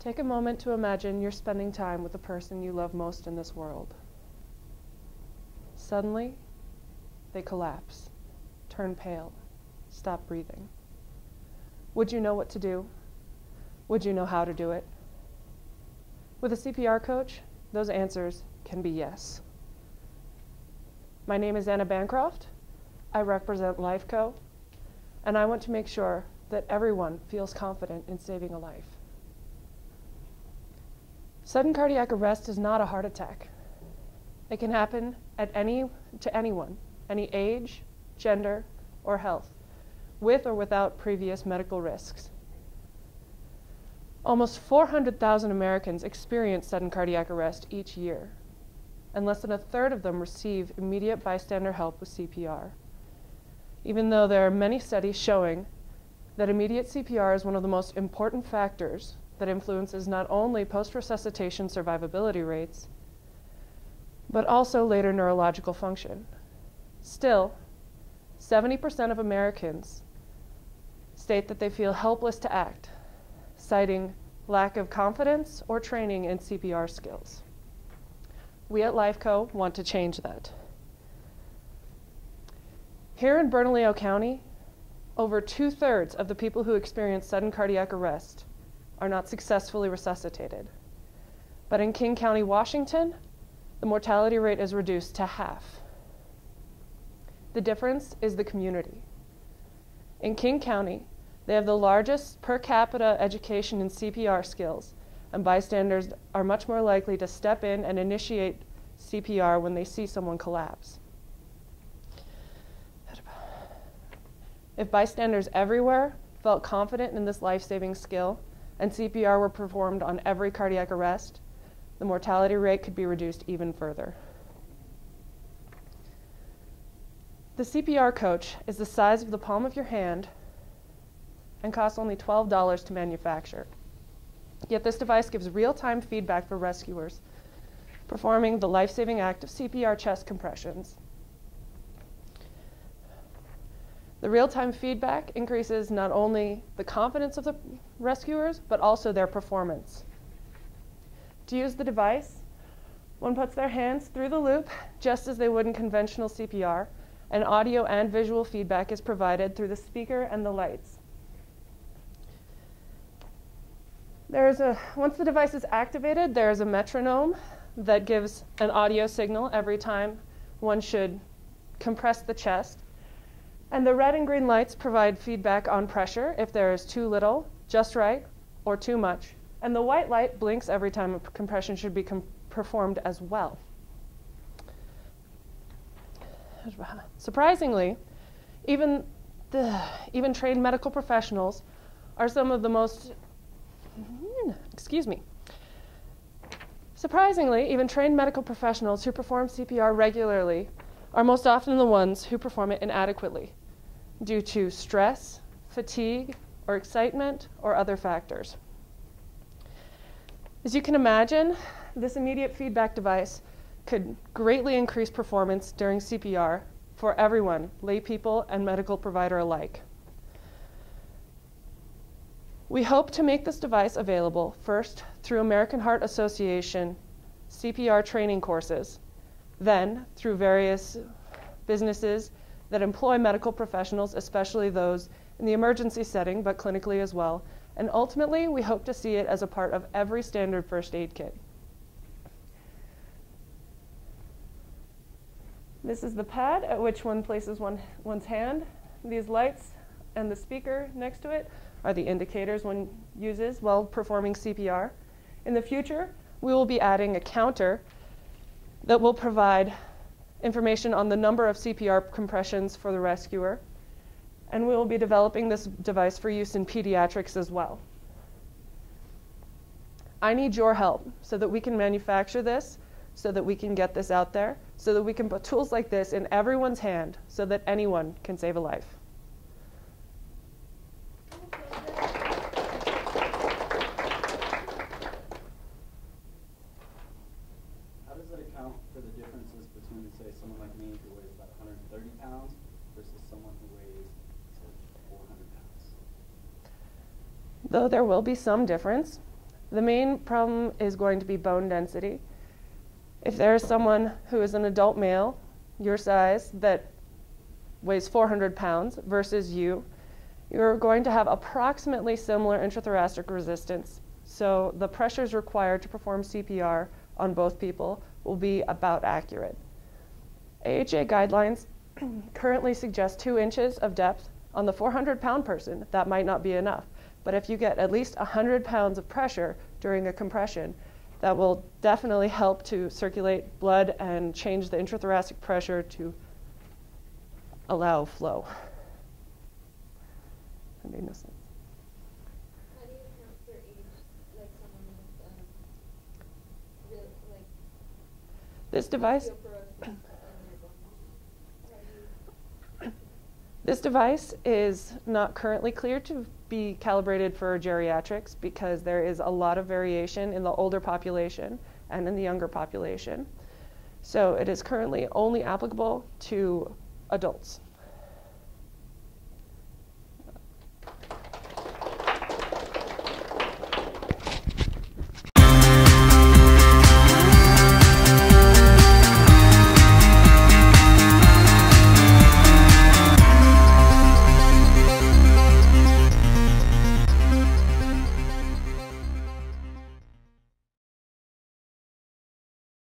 Take a moment to imagine you're spending time with the person you love most in this world. Suddenly, they collapse, turn pale, stop breathing. Would you know what to do? Would you know how to do it? With a CPR coach, those answers can be yes. My name is Anna Bancroft. I represent LifeCo, and I want to make sure that everyone feels confident in saving a life. Sudden cardiac arrest is not a heart attack. It can happen to anyone, any age, gender, or health, with or without previous medical risks. Almost 400,000 Americans experience sudden cardiac arrest each year, and less than a third of them receive immediate bystander help with CPR, even though there are many studies showing that immediate CPR is one of the most important factors that influences not only post-resuscitation survivability rates, but also later neurological function. Still, 70% of Americans state that they feel helpless to act, citing lack of confidence or training in CPR skills. We at LifeCo want to change that. Here in Bernalillo County, over 2/3 of the people who experience sudden cardiac arrest are not successfully resuscitated. But in King County, Washington, the mortality rate is reduced to half. The difference is the community. In King County, they have the largest per capita education in CPR skills, and bystanders are much more likely to step in and initiate CPR when they see someone collapse. If bystanders everywhere felt confident in this life-saving skill and CPR were performed on every cardiac arrest, the mortality rate could be reduced even further. The CPR coach is the size of the palm of your hand and costs only $12 to manufacture. Yet this device gives real-time feedback for rescuers performing the life-saving act of CPR chest compressions. The real-time feedback increases not only the confidence of the rescuers, but also their performance. To use the device, one puts their hands through the loop just as they would in conventional CPR, and audio and visual feedback is provided through the speaker and the lights. Once the device is activated, there is a metronome that gives an audio signal every time one should compress the chest. And the red and green lights provide feedback on pressure if there is too little, just right, or too much. And the white light blinks every time a compression should be performed as well. Surprisingly, even trained medical professionals are some of the most, Surprisingly, even trained medical professionals who perform CPR regularly are most often the ones who perform it inadequately due to stress, fatigue, or excitement, or other factors. As you can imagine, this immediate feedback device could greatly increase performance during CPR for everyone, lay people and medical provider alike. We hope to make this device available first through American Heart Association CPR training courses, then through various businesses that employ medical professionals, especially those in the emergency setting, but clinically as well. And ultimately, we hope to see it as a part of every standard first aid kit. This is the pad at which one places one's hand. These lights and the speaker next to it are the indicators one uses while performing CPR. In the future, we will be adding a counter that will provide information on the number of CPR compressions for the rescuer, and we will be developing this device for use in pediatrics as well. I need your help so that we can manufacture this, so that we can get this out there, so that we can put tools like this in everyone's hand so that anyone can save a life. How does that account for the differences between, say, someone like me who weighs about 130 pounds versus someone who weighs, say, 400 pounds? Though there will be some difference, The main problem is going to be bone density. If there is someone who is an adult male, your size, that weighs 400 pounds versus you're going to have approximately similar intrathoracic resistance. So the pressures required to perform CPR on both people will be about accurate. AHA guidelines currently suggest 2 inches of depth on the 400-pound person. That might not be enough. But if you get at least 100 pounds of pressure during a compression, that will definitely help to circulate blood and change the intrathoracic pressure to allow flow. That made no sense. How do you account for age, like someone with, like, This device, osteoporosis in their bones? this device is not currently cleared to be calibrated for geriatrics because there is a lot of variation in the older population and in the younger population. So it is currently only applicable to adults.